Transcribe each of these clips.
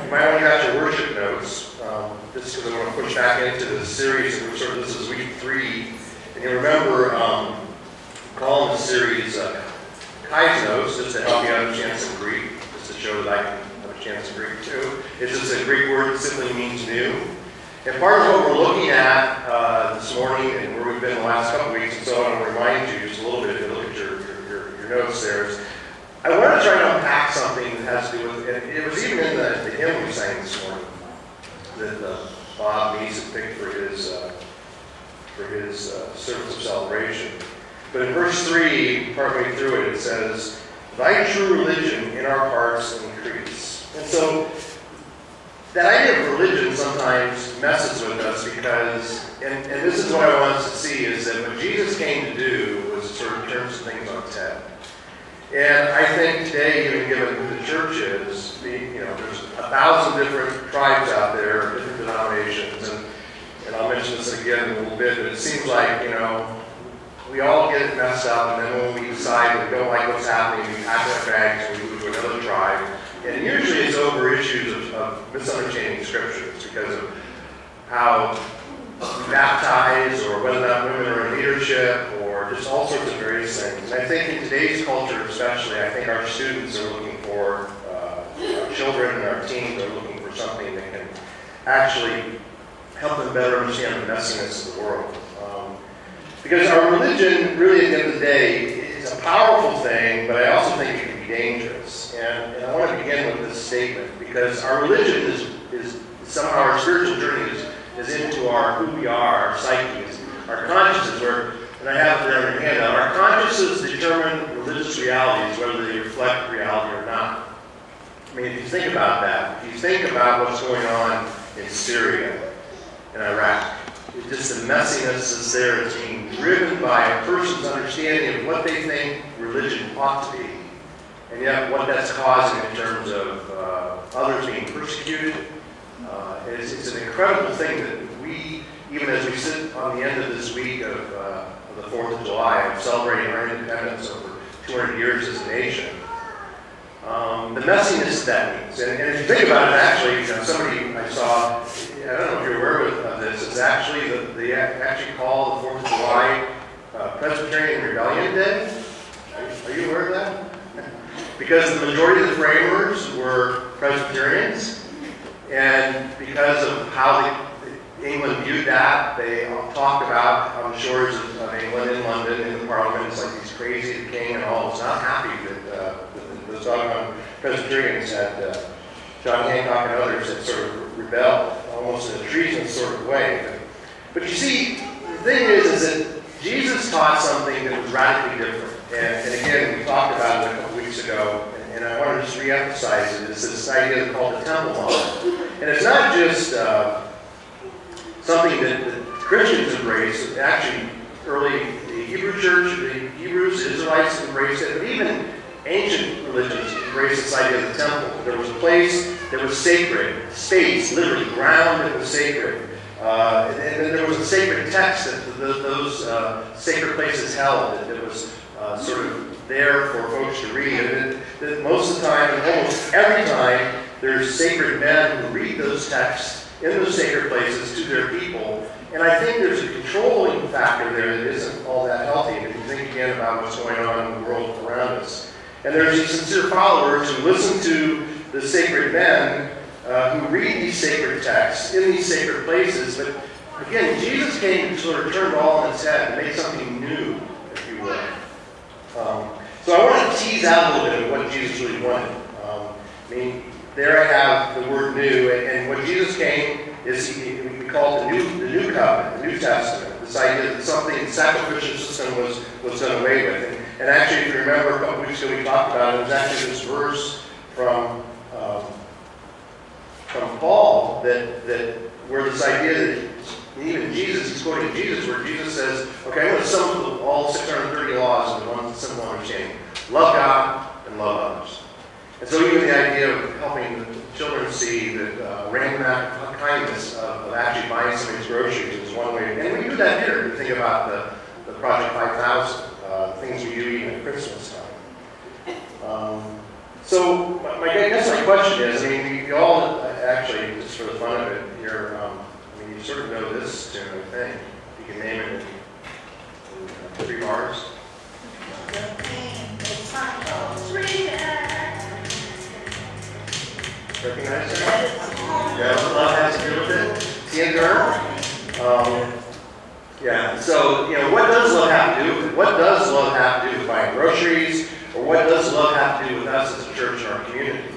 You might want to got your worship notes, just because I want to push back into the series. This is week 3. And you remember, calling the series Kainos, just to help you understand some Greek, just to show that I can have a chance in Greek too. It's just a Greek word that simply means new. And part of what we're looking at this morning and where we've been the last couple of weeks, and so I want to remind you just a little bit, if you look at your notes there, is I want to try to unpack something that has to do with, and it was even in the hymn we sang this morning that Bob Meese had picked for his service of celebration. But in verse 3, partway through it, it says, "Thy true religion in our hearts increase." And so that idea of religion sometimes messes with us because, and this is what I want us to see, is that what Jesus came to do was to sort of turn some things on its head. And I think today, even given who the church is, there's 1,000 different tribes out there, different denominations, and I'll mention this again in a little bit, but it seems like, we all get messed up, and then when we decide we don't like what's happening, we pack our bags and we move to another tribe. And usually it's over issues of misunderstanding scriptures because of how we baptize or whether or not women are in leadership or just all sorts of various things. And I think in today's culture especially, I think our students are looking for, our children and our teens are looking for something that can actually help them better understand the messiness of the world. Because our religion, really at the end of the day, is a powerful thing, but I also think it can be dangerous. And I want to begin with this statement, because our religion is somehow our spiritual journey is into who we are, our psyches, our consciousness, and I have it there on your handout. Our consciousness determine religious realities, whether they reflect reality or not. I mean, if you think about that, if you think about what's going on in Syria and Iraq, just the messiness is there. It's being driven by a person's understanding of what they think religion ought to be, and yet what that's causing in terms of others being persecuted. It's an incredible thing that we, even as we sit on the end of this week of the 4th of July, celebrating our independence over 200 years as a nation, the messiness that means. And if you think about it, actually, somebody I saw, I don't know if you're aware of this, it's actually, they actually call the 4th of July Presbyterian Rebellion Day. Are you aware of that? Because the majority of the framers were Presbyterians, and because of how England viewed that, they talked about on the shores of England, in London, in the Parliament, it's like these crazy, the king and all was not happy that the doggone Presbyterians had, John Hancock and others had sort of rebelled, almost in a treasonous sort of way. But you see, the thing is that Jesus taught something that was radically different. And again, we talked about it a couple weeks ago, and I want to just re-emphasize it. It's this idea called the temple model. And it's not just something that Christians embraced. Actually, early the Hebrew church, the Hebrews, the Israelites embraced it, but even ancient religions embraced this idea of the temple. There was a place that was sacred, space, literally ground that was sacred. And then there was a sacred text that those sacred places held that was sort of there for folks to read. And that most of the time, and almost every time, there's sacred men who read those texts in those sacred places to their people. And I think there's a controlling factor there that isn't all that healthy if you think again about what's going on in the world around us. And there's these sincere followers who listen to the sacred men who read these sacred texts in these sacred places. But again, Jesus came to sort of turn it all on its head and make something new, if you will. So I want to tease out a little bit of what Jesus really wanted. There I have the word new, and what Jesus came is we call it the new covenant, the New Testament. This idea that something, the sacrificial system was done away with. And actually, if you remember a couple weeks ago we talked about it, it was actually this verse from Paul that where this idea that even Jesus, he's quoting Jesus, where Jesus says, okay, I'm going to sum up all 630 laws in one simple understanding. Love God and love others. And so even the idea of helping the children see that random act of kindness of actually buying somebody's groceries is one way. And we do that here. You think about the Project 5000, things we do even at Christmas time. So I guess my question is, we all for the fun of it here, you sort of know this tune, I think. You can name it in 3 bars. Recognize it? Yeah, what love has to do with it. See it, girl? Yeah, so, what does love have to do with it? What does love have to do with buying groceries? Or what does love have to do with us as a church and our community?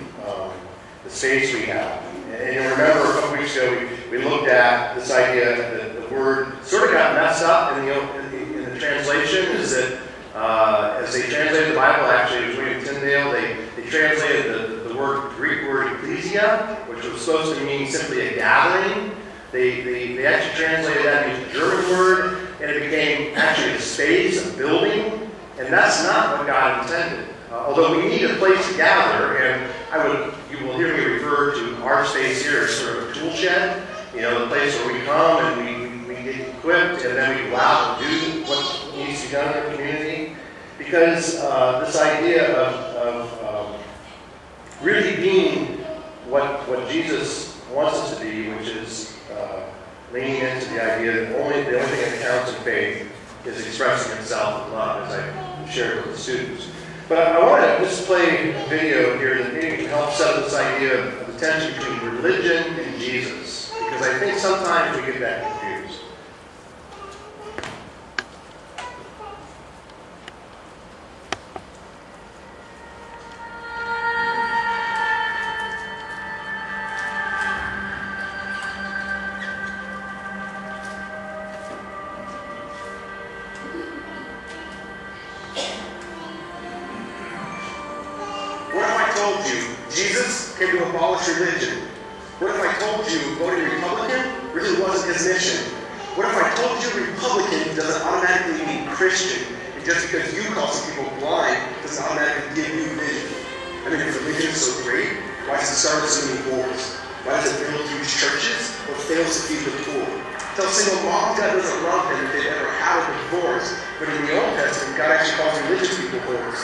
The space we have. And you remember a couple weeks ago, we looked at this idea that the word sort of got messed up in the translation, is that as they translated the Bible, actually, it was William Tyndale, they translated the Greek word ecclesia, which was supposed to mean simply a gathering. They actually translated that into the German word, and it became actually a space, a building, and that's not what God intended. Although we need a place to gather, and you will hear me refer to our space here as sort of a tool shed, the place where we come and we get equipped, and then we go out and do what needs to be done in our community. Because this idea of really being what Jesus wants us to be, which is leaning into the idea that the only thing that counts in faith is expressing itself in love, as I shared with the students. But I want to just play a video here that maybe can help set up this idea of the tension between religion and Jesus, because I think sometimes we get that confused. Jesus came to abolish religion. What if I told you voting Republican really wasn't his mission? What if I told you Republican doesn't automatically mean Christian, and just because you call some people blind doesn't automatically give you vision? If religion is so great, why does it start so many wars? Why does it build huge churches or fails to feed the poor? Tell single moms God doesn't love them if they've ever had a divorce, but in the Old Testament, God actually calls religious people whores.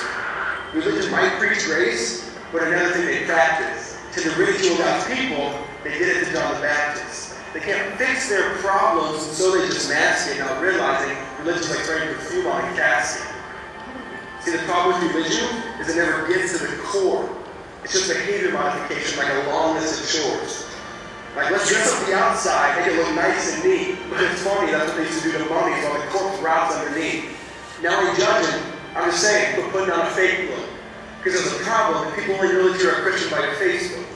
Religion might preach grace, but another thing they practice. To ridicule God's people, they did it to John the Baptist. They can't fix their problems, and so they just mask it, not realizing religion is like spraying perfume on a casket. See, the problem with religion is it never gets to the core. It's just behavior modification, like a long list of chores. Like, let's dress up the outside, make it look nice and neat. But it's funny, that's what they used to do to mummies while the corpse rots underneath. Now we're judging, I'm just saying, but putting on a fake look. Because there's a problem, and people only know that you're a Christian by your Facebook.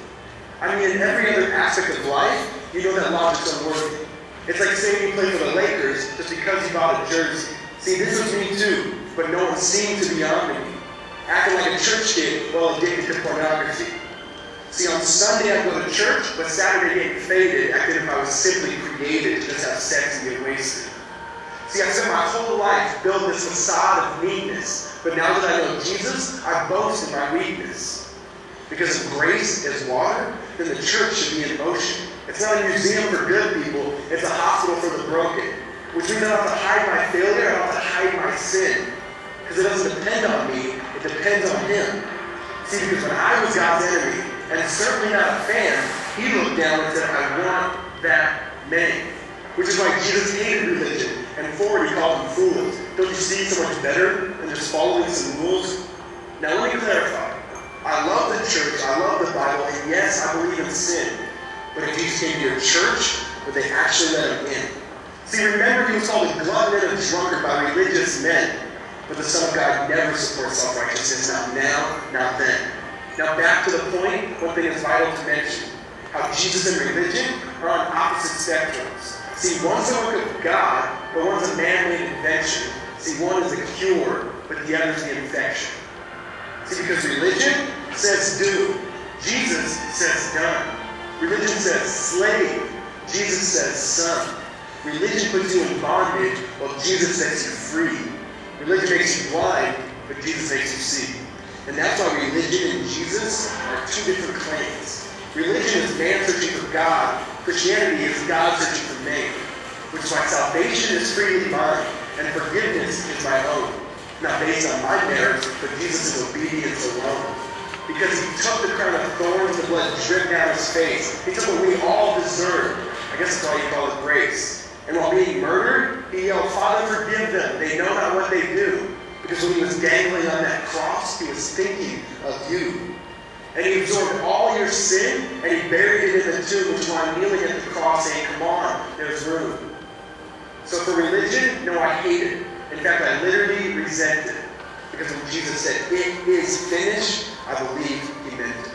In every other aspect of life, you know that logic's unworthy. It's like saying you play for the Lakers just because you bought a jersey. See, this was me too, but no one seemed to be on me. Acting like a church kid while addicted to pornography. See, on Sunday I go to church, but Saturday getting faded, acting as if I was simply created to just have sex and get wasted. See, I spent my whole life building this facade of neatness, but now that I know Jesus, I boast in my weakness. Because if grace is water, then the church should be in motion. It's not a museum for good people, it's a hospital for the broken. Which means I don't have to hide my failure, I don't have to hide my sin. Because it doesn't depend on me, it depends on Him. See, because when I was God's enemy, and certainly not a fan, He looked down and said, I want that man. Which is why Jesus hated religion, and forward He called them fools. Don't you see so much better than just following some rules? Now let me clarify. I love the church, I love the Bible, and yes, I believe in sin. But if Jesus came to your church, would they actually let Him in? See, remember He was called a glutton and a drunkard by religious men. But the Son of God never supports self-righteousness, not now, not then. Now back to the point, one thing is vital to mention. How Jesus and religion are on opposite spectrums. See, one's a work of God, but one's a man-made invention. See, one is a cure, but the other is the infection. See, because religion says do. Jesus says done. Religion says slave. Jesus says son. Religion puts you in bondage, while Jesus sets you free. Religion makes you blind, but Jesus makes you see. And that's why religion and Jesus are two different claims. Religion is man searching for God. Christianity is God searching for man. Which is why salvation is freely mine, and forgiveness is my own. Not based on my merits, but Jesus' obedience alone. because he took the crown of thorns, the blood dripped down his face. He took what we all deserved. I guess that's why you call it grace. And while being murdered, he yelled, "Father, forgive them. They know not what they do." Because when he was dangling on that cross, he was thinking of you. And he absorbed all your sin, and he buried it in the tomb, which is why I'm kneeling at the cross saying, "Come on, there's room." So for religion, no, I hate it. In fact, I literally resent it. Because when Jesus said, "It is finished," I believe he meant it.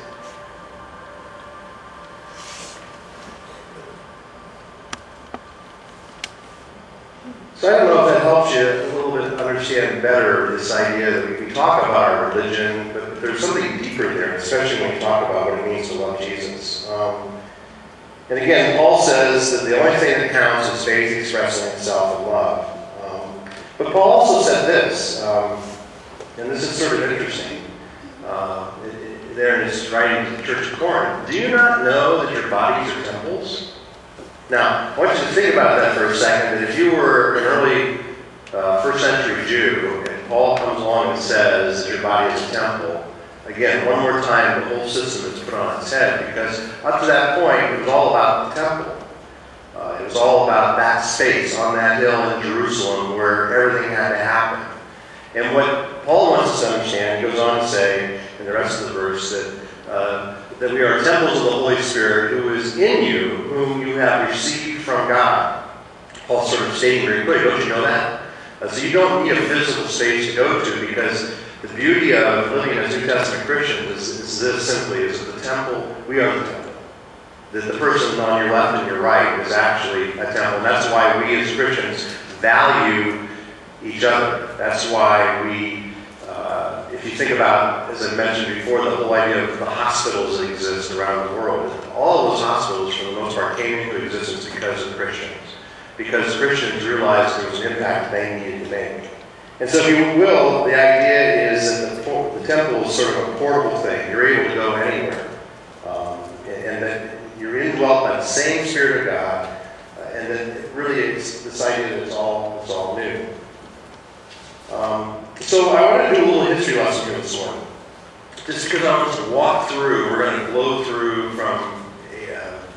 So I don't know if that helps you a little bit understand better this idea that we talk about our religion, but there's something deeper there, especially when we talk about what it means to love Jesus. And again, Paul says that the only thing that counts is faith expressing itself in love. But Paul also said this, and this is sort of interesting, there in his writing to the Church of Corinth. "Do you not know that your bodies are temples?" Now, I want you to think about that for a second, that if you were an early first century Jew, and Paul comes along and says that your body is a temple, again, one more time, the whole system is put on its head, because up to that point, it was all about the temple. It was all about that space on that hill in Jerusalem where everything had to happen. And what Paul wants us to understand, he goes on to say in the rest of the verse that we are temples of the Holy Spirit who is in you, whom you have received from God. Paul's sort of stating very clearly, don't you know that? So you don't need a physical space to go to, because the beauty of living as New Testament Christians is this simply, is that the temple, we are the temple. That the person on your left and your right is actually a temple. And that's why we as Christians value each other. That's why we, if you think about, as I mentioned before, the whole idea of the hospitals that exist around the world, all of those hospitals, for the most part, came into existence because of Christians. Because Christians realized there was an impact they needed to make. And so, if you will, the idea is that the temple is sort of a portable thing. You're able to go anywhere. And that you're indwelt by the same Spirit of God. And that really it's this idea that it's all new. So I want to do a little history lesson here this morning. Just because I want us to walk through, we're going to blow through from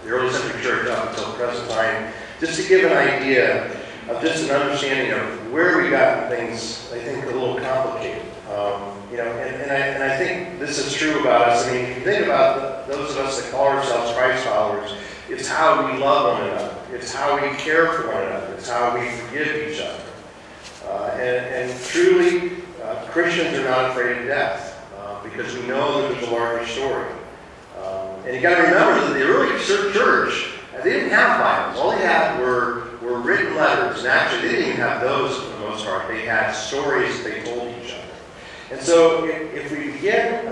the early century church up until the present time, just to give an idea of just an understanding of where we got things, I think, a little complicated. And I think this is true about us. I mean, if you think about those of us that call ourselves Christ followers, it's how we love one another. It's how we care for one another. It's how we forgive each other. And truly, Christians are not afraid of death because we know that there's a larger story. And you got to remember that the early church, they didn't have Bibles. All they had were written letters. And actually, they didn't even have those for the most part. They had stories that they told each other. And so if we begin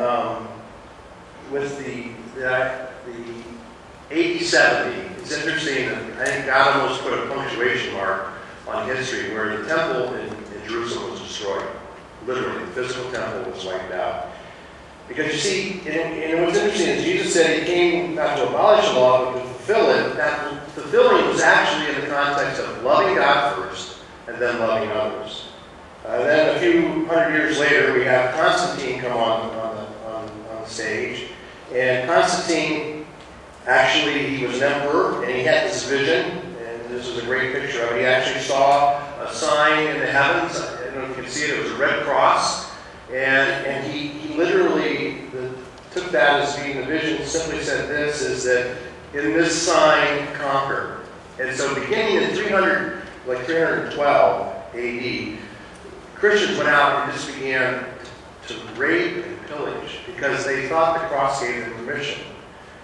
with the AD 70, it's interesting that I think God almost put a punctuation mark on history where the temple in Jerusalem was destroyed. Literally, the physical temple was wiped out. Because you see, and what's interesting is Jesus said he came not to abolish the law, but to fulfill it. That fulfilling was actually in the context of loving God first and then loving others. Then a few hundred years later, we have Constantine come on the stage. And Constantine, actually, he was an emperor, and he had this vision, and this is a great picture of it. He actually saw a sign in the heavens. I don't know if you can see it. It was a red cross. And he literally took that as being the vision, simply said this, is that in this sign, conquer. And so beginning in 312 AD, Christians went out and just began to rape and pillage because they thought the cross gave them permission.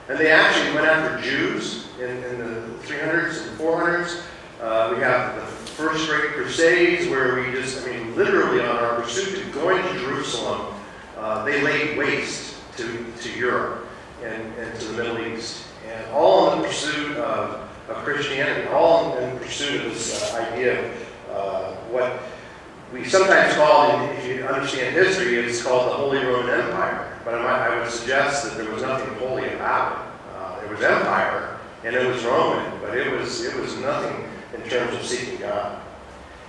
And they actually went after Jews in the 300s and 400s. We have the first great crusades where we literally on our pursuit of going to Jerusalem, they laid waste to Europe and to the Middle East. And all in the pursuit of Christianity, all in pursuit of this idea of what we sometimes call, if you understand history, it's called the Holy Roman Empire. But I would suggest that there was nothing holy about it. It was empire, and it was Roman, but it was nothing in terms of seeking God.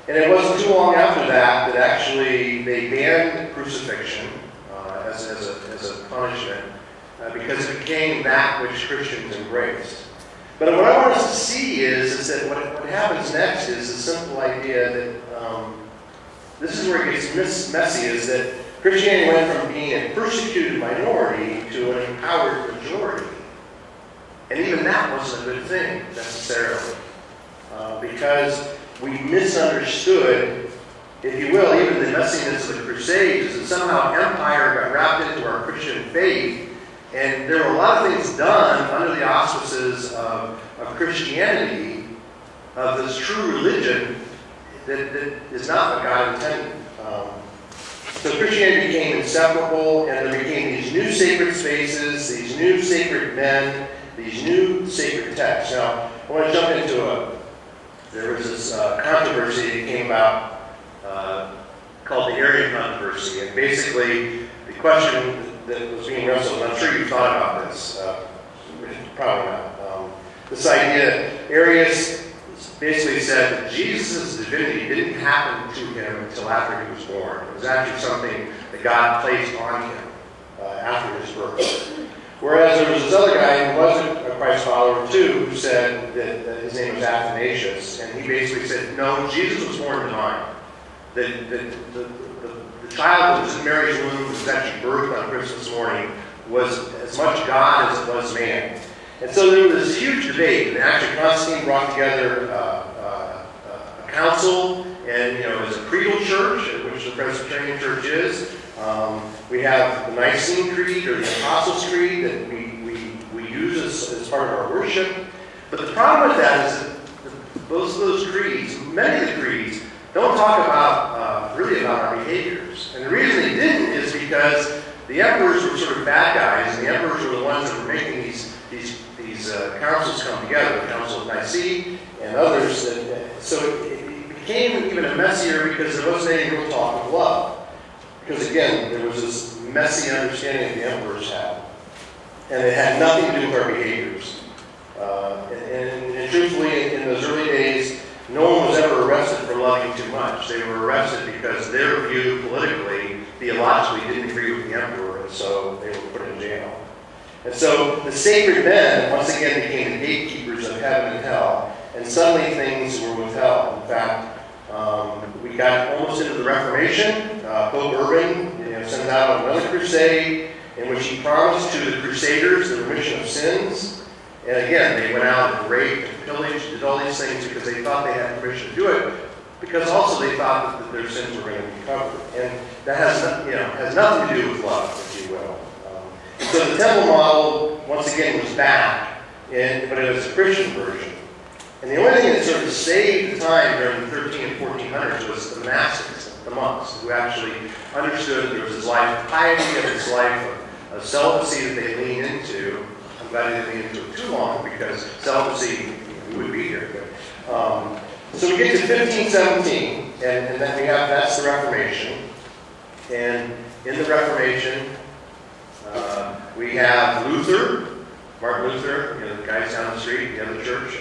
And it wasn't too long after that actually they banned crucifixion as a punishment because it became that which Christians embraced. But what I want us to see is that what happens next is the simple idea that this is where it gets messy, is that Christianity went from being a persecuted minority to an empowered majority. And even that wasn't a good thing, necessarily. Because we misunderstood, if you will, even the messiness of the Crusades, that somehow empire got wrapped into our Christian faith, and there were a lot of things done under the auspices of Christianity, of this true religion, that is not what God intended. So Christianity became inseparable, and there became these new sacred spaces, these new sacred men, these new sacred texts. Now, I want to jump into there was this controversy that came about called the Arian controversy. And basically, the question that was being wrestled, and I'm sure you've thought about this, probably not. This idea, Arius basically said that Jesus' divinity didn't happen to him until after he was born. It was actually something that God placed on him after his birth. Whereas there was this other guy who wasn't a Christ follower too, who said that his name was Athanasius, and he basically said, no, Jesus was born divine. The child that was in Mary's womb, was actually birthed on Christmas morning, was as much God as it was man. And so there was this huge debate, and actually Constantine brought together a council, and it was a creedal church, which the Presbyterian Church is. We have the Nicene Creed, or the Apostles' Creed, that we use as part of our worship. But the problem with that is that both of those creeds, many of the creeds, don't talk about really about our behaviors. And the reason they didn't is because the emperors were sort of bad guys, and the emperors were the ones that were making these councils come together, the Council of Nicaea and others. So it became even messier because there wasn't any real talk of love. Because again, there was this messy understanding that the emperors had. And it had nothing to do with our behaviors. And truthfully, in those early days, no one was ever arrested for loving too much. They were arrested because their view politically, theologically, didn't agree with the emperor, and so they were put in jail. And so the sacred men, once again, became the gatekeepers of heaven and hell, and suddenly things were withheld. In fact, we got almost into the Reformation. Pope Urban sent out another crusade in which he promised to the Crusaders the remission of sins. And again, they went out and raped and pillaged, did all these things because they thought they had permission to do it, because also they thought that their sins were going to be covered. And that has nothing to do with love, if you will. So the temple model, once again, was back, but it was a Christian version. And the only thing that sort of saved the time during the 13 and 1400s was the monastics, the monks, who actually understood there was this life of piety and this life of celibacy that they leaned into. I'm glad they didn't lean into it too long, because celibacy, we would be here. But, so we get to 1517, and then that's the Reformation. And in the Reformation, we have Luther, Martin Luther, the guys down the street, the other church,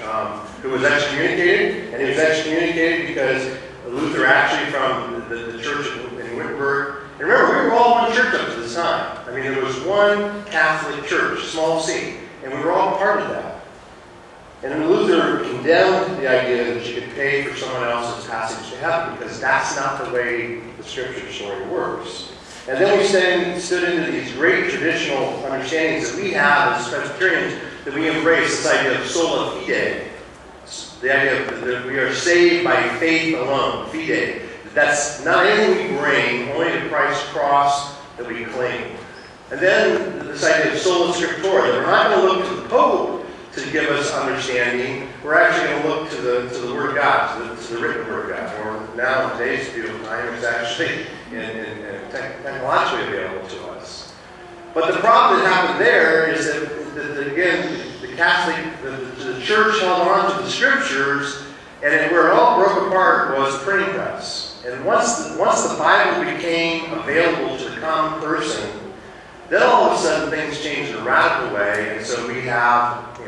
who was excommunicated. And he was excommunicated because Luther actually from the church in Wittenberg. And remember, we were all one church up to this time. I mean, there was one Catholic church, small c, and we were all part of that. And Luther condemned the idea that you could pay for someone else's passage to heaven, because that's not the way the Scripture story works. And then we stood into these great traditional understandings that we have as Presbyterians, that we embrace this idea of sola fide, the idea that we are saved by faith alone, fide. That's not anything we bring, only to Christ's cross that we cling. And then this idea of sola scriptura, that we're not going to look to the Pope to give us understanding. We're actually going to look to the Word of God, to the written Word of God. Or now in today's view of time, it's actually technologically available to us. But the problem that happened there is that again, the Catholic, the Church held on to the Scriptures, and where it all broke apart was the printing press. And once the Bible became available to the common person, then all of a sudden things changed in a radical way, and so we have,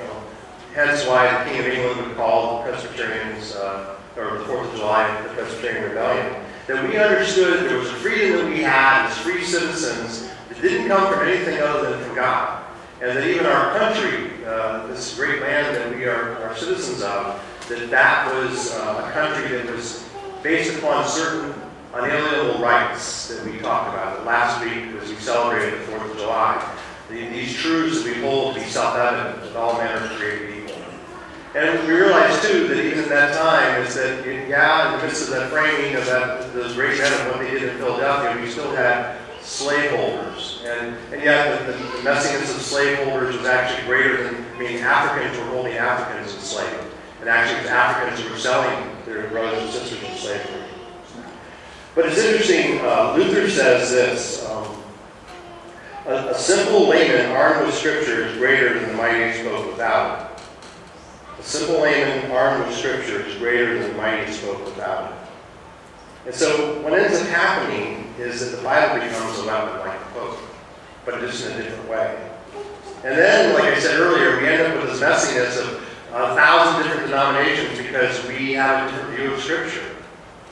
hence why the King of England would call the Presbyterians, or the 4th of July, the Presbyterian Rebellion, that we understood there was a freedom that we had as free citizens that didn't come from anything other than from God. And that even our country, this great land that we are citizens of, that was a country that was based upon certain unalienable rights that we talked about last week as we celebrated the 4th of July. These truths that we hold to be self-evident, that all men are created equal. And we realize, too, that even at that time, is that, in the midst of that framing of those great men and what they did in Philadelphia, we still had slaveholders. And yet, the messiness of slaveholders was actually greater than, Africans were holding Africans enslaved. And actually, it was Africans who were selling their brothers and sisters in slavery. But it's interesting, Luther says this, a simple layman armed with Scripture is greater than the mighty spoke without it. A simple layman armed with Scripture is greater than the mighty spoke without it. And so what ends up happening is that the Bible becomes a weapon like a Pope, but just in a different way. And then, like I said earlier, we end up with this messiness of 1,000 different denominations because we have a different view of Scripture.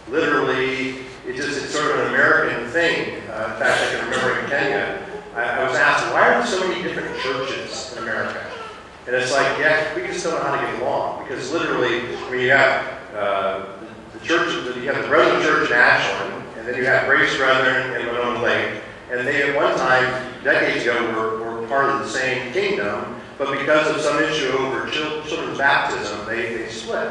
Literally, it's sort of an American thing. In fact, I can remember in Kenya, I was asked, why are there so many different churches in America? And it's like, yeah, we just don't know how to get along. Because literally, you have the church, you have the Brethren Church in Ashland, and then you have Grace Brethren in Winona Lake. And they, at one time, decades ago, were part of the same kingdom, but because of some issue over children's baptism, they split.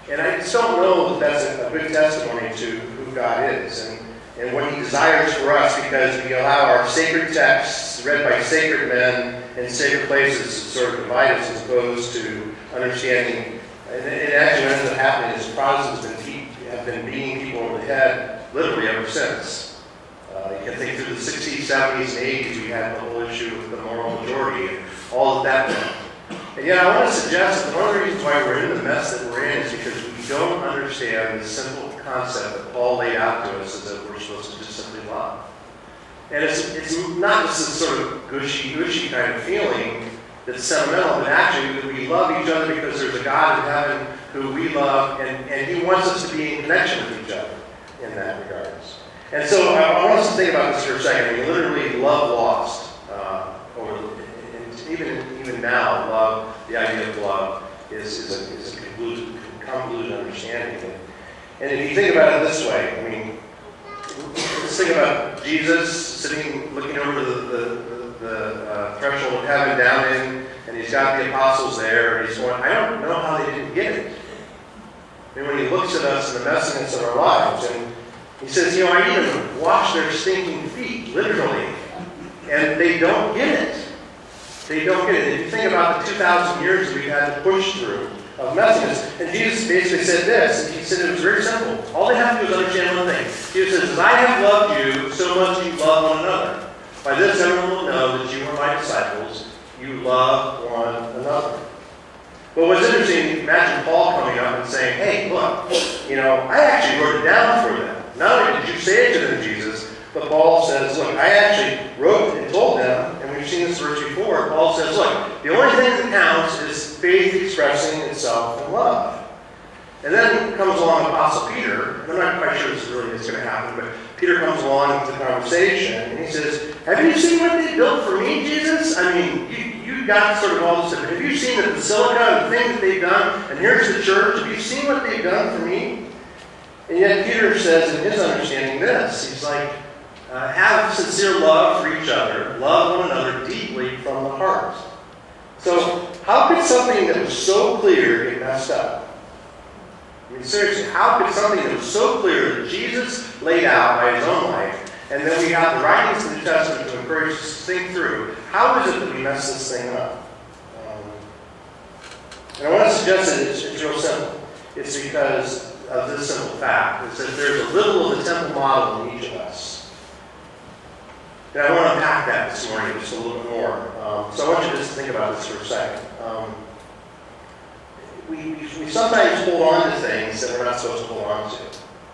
And I just don't know that that's a good testimony to who God is and what He desires for us, because we allow our sacred texts read by sacred men in sacred places to sort of divide us as opposed to understanding. And actually what ends up happening is Protestants have been beating people over the head literally ever since. You can think through the 60s, 70s, and 80s, we had the whole issue with the moral majority and all of that meant. And yet I want to suggest that one of the reasons why we're in the mess that we're in is because we don't understand the simple concept that Paul laid out to us, is that we're supposed to just simply love. And it's not just this sort of gushy kind of feeling that's sentimental, but actually that we love each other because there's a God in heaven who we love, and He wants us to be in connection with each other in that regards. And so I want us to think about this for a second. Literally, love lost. Even now, love, the idea of love is a convoluted understanding. And if you think about it this way, let's think about Jesus sitting, looking over the threshold of heaven down in, and He's got the apostles there, and He's going, I don't know how they didn't get it. When He looks at us and the messiness of our lives, and He says, I even wash their stinking feet, literally, and they don't get it. They don't get it. If you think about the 2,000 years that we've had to push through of messiness, and Jesus basically said this, and He said it was very simple. All they have to do is understand one thing. Jesus says, as I have loved you, so must you love one another. By this everyone will know that you are my disciples. You love one another. But what's interesting, imagine Paul coming up and saying, hey, look, I actually wrote it down for them. Not only did you say it to them, Jesus, but Paul says, look, I actually wrote and told them, and we've seen this verse before, Paul says, look, the only thing that counts is faith expressing itself in love. And then comes along Apostle Peter, and I'm not quite sure this really is going to happen, but Peter comes along with the conversation, and he says, have you seen what they built for me, Jesus? You got sort of all this stuff. Have you seen the basilica and the things that they've done? And here's the church. Have you seen what they've done for me? And yet Peter says in his understanding this, he's like, have sincere love for each other, love one another deeply from the heart. So how could something that was so clear get messed up? Seriously, how could something that was so clear that Jesus laid out by His own life, and then we have the writings of the New Testament to encourage us to think through, how is it that we mess this thing up? And I want to suggest that it's real simple. It's because of this simple fact. It's that there's a little of the temple model in each of us. And I want to unpack that this morning just a little bit more. So I want you to just think about this for a second. We sometimes hold on to things that we're not supposed to hold on to,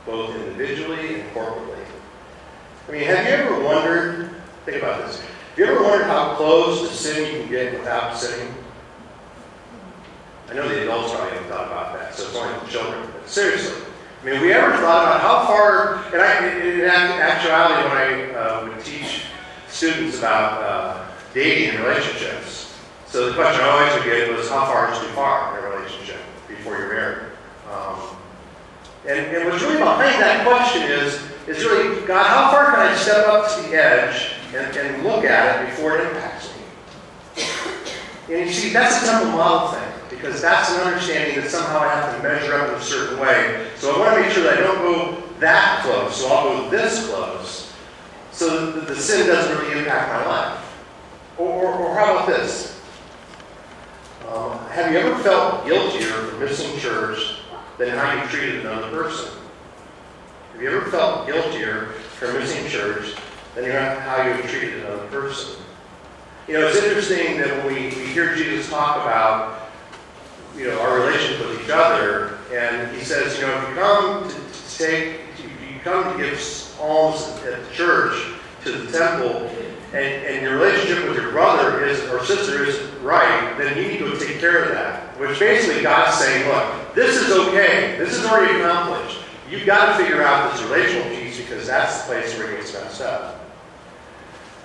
both individually and corporately. Have you ever wondered, think about this, have you ever wondered how close to sin you can get without sinning? I know the adults probably haven't thought about that, so it's only the children. But seriously, have we ever thought about how far, in actuality, when I would teach students about dating and relationships. So the question I always would get was, how far is too far in a relationship before you're married? And what's really behind that question is really, God, how far can I step up to the edge and look at it before it impacts me? And you see, that's a temple model thing, because that's an understanding that somehow I have to measure up in a certain way. So I want to make sure that I don't go that close, so I'll go this close, so that the sin doesn't really impact my life. Or how about this? Have you ever felt guiltier for missing church than how you treated another person? Have you ever felt guiltier for missing church than how you treated another person? You know, it's interesting that when we hear Jesus talk about, you know, our relationship with each other, and he says, you know, if you come to give alms at the church, to the temple, and your relationship with your brother or sister isn't right, then you need to take care of that. Which basically God's saying, look, this is okay. This is already accomplished. You've got to figure out this relational piece, because that's the place where it gets messed up.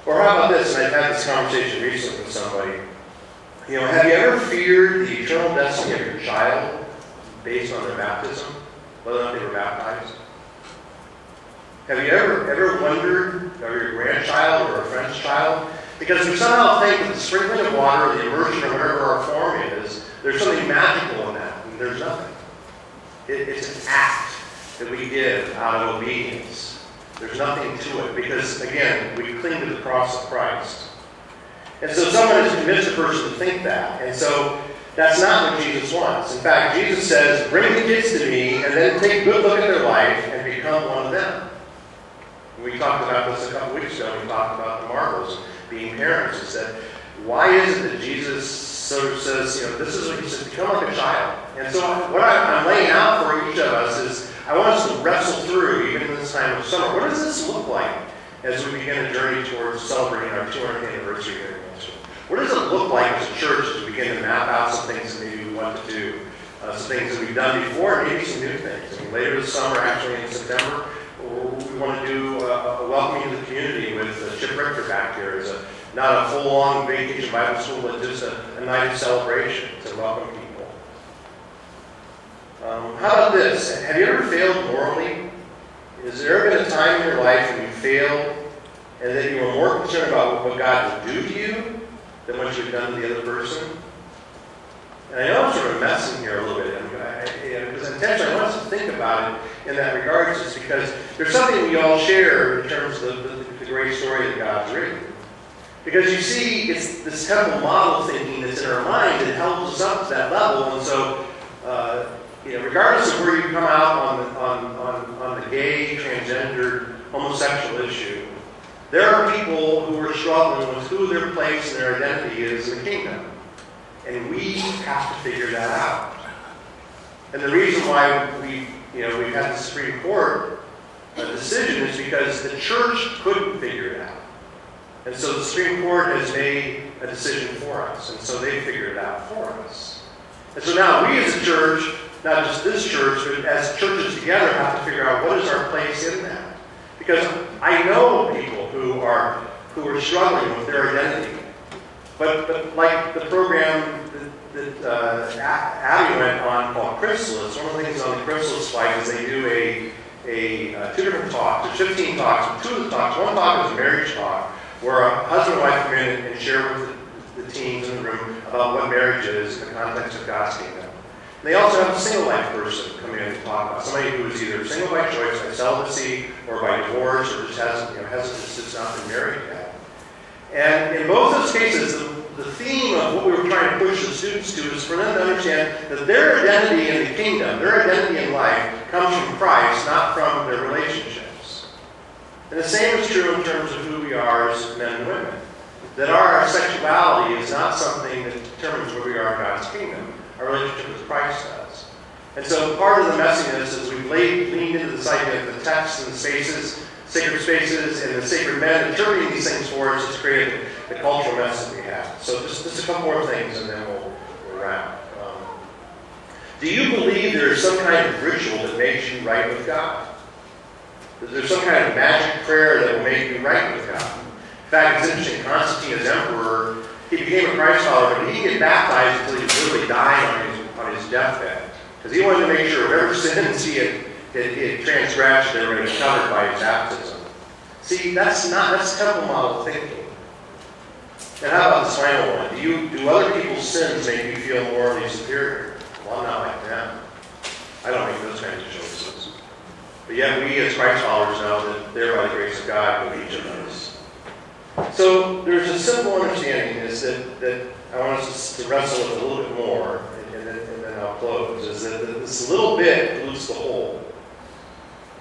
Or how about this? And I've had this conversation recently with somebody. You know, have you ever feared the eternal destiny of your child based on their baptism, whether or not they were baptized? Have you ever wondered, or your grandchild or a friend's child? Because we somehow think that the sprinkling of water, or the immersion, or whatever our form is, there's something magical in that, and there's nothing. It's an act that we give out of obedience. There's nothing to it, because, again, we cling to the cross of Christ. And so someone has convinced a person to think that. And so that's not what Jesus wants. In fact, Jesus says, bring the kids to me, and then take a good look at their life and become one of them. We talked about this a couple weeks ago. We talked about the marvels, being parents. He said, why is it that Jesus sort of says, you know, this is what he says, become like a child. And so what I'm laying out for each of us is, I want us to wrestle through, even in this time of summer, what does this look like as we begin a journey towards celebrating our 200th anniversary here in Manchester? What does it look like as a church as we begin to map out some things that maybe we want to do, some things that we've done before, and maybe some new things? I mean, later this summer, actually in September, we want to do a welcoming to the community with Chip Richter back here. It's not a full-on vacation Bible school, but just a night of celebration to welcome people. How about this? Have you ever failed morally? Has there ever been a time in your life when you failed and that you were more concerned about what God would do to you than what you've done to the other person? And I know I'm sort of messing here a little bit, because intentionally I want us to think about it in that regard, just because there's something we all share in terms of the great story that God's written. Because you see, it's this temple model thinking that's in our mind that helps us up to that level, and so regardless of where you come out on the gay, transgender, homosexual issue, there are people who are struggling with who their place and their identity is in the kingdom. And we have to figure that out. And the reason why we've had the Supreme Court decision is because the church couldn't figure it out. And so the Supreme Court has made a decision for us. And so they figured it out for us. And so now we as a church, not just this church, but as churches together, have to figure out what is our place in that. Because I know people who are struggling with their identity. But like the program that Abby went on called Chrysalis, one of the things on the Chrysalis slide is they do two different talks. There's 15 talks. Two of the talks, one talk is a marriage talk, where a husband and wife come in and share with the teens in the room about what marriage is in the context of God's kingdom. And they also have a single life person come in and talk about somebody who is either single by choice, by celibacy, or by divorce, or just has not been married yet. And in both those cases, the theme of what we were trying to push the students to is for them to understand that their identity in the kingdom, their identity in life, comes from Christ, not from their relationships. And the same is true in terms of who we are as men and women. That our sexuality is not something that determines where we are in God's kingdom. Our relationship with Christ does. And so part of the messiness is we've leaned into this idea of the texts and the spaces, sacred spaces, and the sacred men interpreting these things for us has created the cultural mess that we have. So just a couple more things and then we'll wrap. Do you believe there is some kind of ritual that makes you right with God? Is there some kind of magic prayer that will make you right with God? In fact, it's interesting, Constantine, as emperor, he became a Christ follower, but he didn't get baptized until he was literally dying on his deathbed. Because he wanted to make sure whatever sins he had transgressed, they were going to be covered by his baptism. See, that's temple model thinking. And how about this final one? Do other people's sins make you feel morally superior? Well, I'm not like them. I don't make those kinds of choices. But yet we as Christ followers know that they're by the grace of God with each of us. So there's a simple understanding is that I want us to wrestle with a little bit more, and then I'll close, is that this little bit dilutes the whole.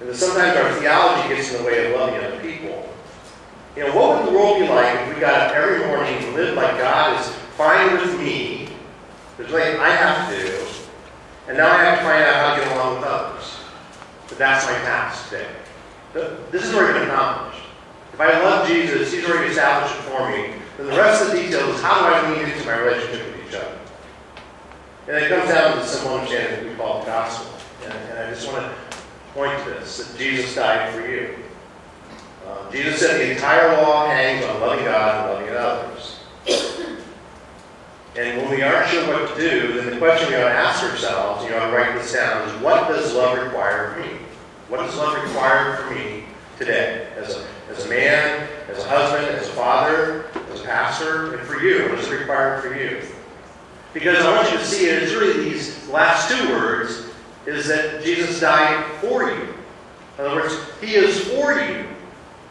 And that sometimes our theology gets in the way of loving other people. You know, what would the world be like if we got up every morning and lived like God is fine with me, there's nothing I have to do, and now I have to find out how to get along with others. But that's my task today. This is already been accomplished. If I love Jesus, he's already established it for me. Then the rest of the details is how do I lean into my relationship with each other? And it comes down to the simple understanding that we call the gospel. And I just want to point to this, that Jesus died for you. Jesus said the entire law hangs on loving God and loving others. And when we aren't sure what to do, then the question we ought to ask ourselves, and you ought to write this down, is what does love require of me? What does love require for me today? As a man, as a husband, as a father, as a pastor, and for you, what does it require for you? Because I want you to see it, it's really these last two words, is that Jesus died for you. In other words, he is for you.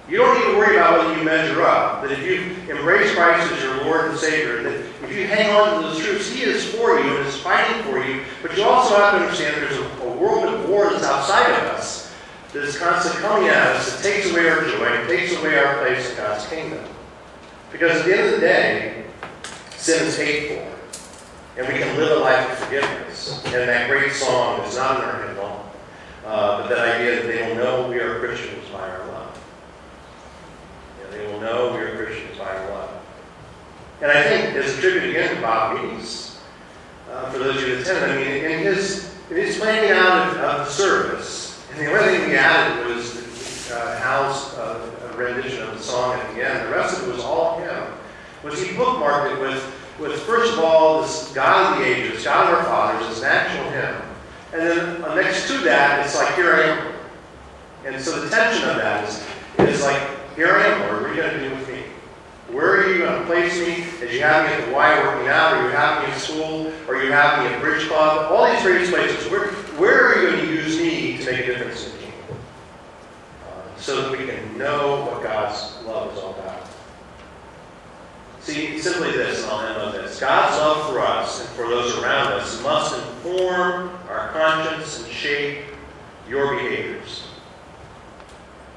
You don't need to worry about whether you measure up. That if you embrace Christ as your Lord and Savior, that if you hang on to those truths, he is for you and is fighting for you. But you also have to understand there's a world of war that's outside of us that is constantly coming at us, that takes away our joy, and takes away our place in God's kingdom. Because at the end of the day, sin is hateful. And we can live a life of forgiveness. And that great song is not in our hymnal, but that idea that they will know we are Christians by our love. They will know we are Christians by our love. And I think, as a tribute again to Bob Meese, for those of you that attended, I mean, in his planning out of the service, and the only thing we added was Hal's rendition of the song at the end. The rest of it was all him. Was he bookmarked it with first of all, this God of the ages, God of our fathers, this natural hymn. And then next to that, it's like, here I am. And so the tension of that is like, here I am, Lord, what are you going to do with me? Where are you going to place me? As you have me at the Y working out, or you have me in school, or you have me at Bridge Club, all these various places, where are you going to use me to make a difference in the kingdom? So that we can know what God's love is all about. See, simply this, and I'll end on this. God's love for us and for those around us must inform our conscience and shape your behaviors.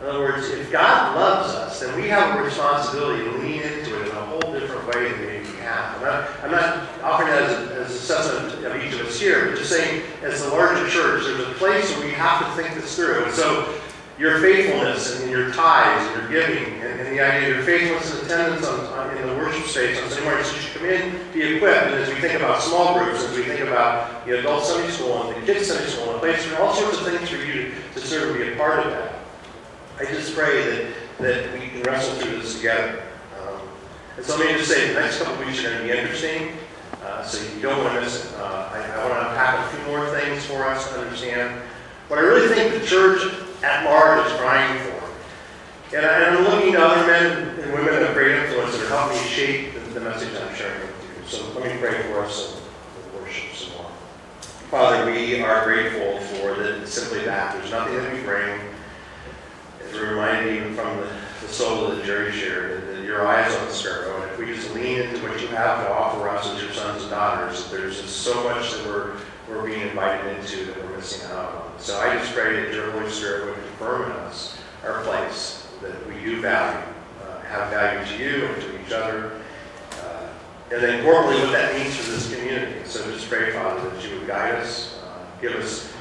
In other words, if God loves us, then we have a responsibility to lean into it in a whole different way than maybe we have. I'm not offering that as an assessment of each of us here, but just saying, as the larger church, there's a place where we have to think this through. And so, your faithfulness and your tithes and your giving, and the idea of your faithfulness and attendance in the worship space on Sunday mornings, you should come in, be equipped. And as we think about small groups, as we think about the adult Sunday school and the kids Sunday school, and a place for all sorts of things for you to sort of be a part of that. I just pray that we can wrestle through this together. And so let me just say, the next couple of weeks are going to be interesting, so you don't want to miss it. I want to unpack a few more things for us to understand what I really think the church at large is crying for. And I'm looking to other men and women of great influence that are helping me shape the message I'm sharing with you. So let me pray for us and we'll worship some more. Father, we are grateful for simply that. There's nothing that we bring. As a reminder, even from the soul that Jerry shared, that your eyes on the sparrow, and if we just lean into what you have to offer us as your sons and daughters, there's just so much that we're being invited into that we're missing out on. So I just pray that your Holy Spirit would confirm in us our place, that we do value, have value to you and to each other, and then corporately what that means for this community. So just pray, Father, that you would guide us, give us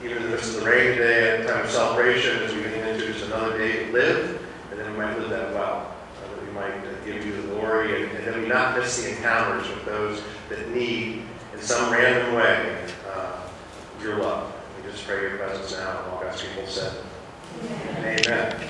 even in the midst of the rain today, at a time of celebration, as we lean into just another day to live, and then we might live that well, that we might give you the glory, and then we not miss the encounters with those that need, in some random way, your love. We just pray your presence now, and all God's people said, Amen.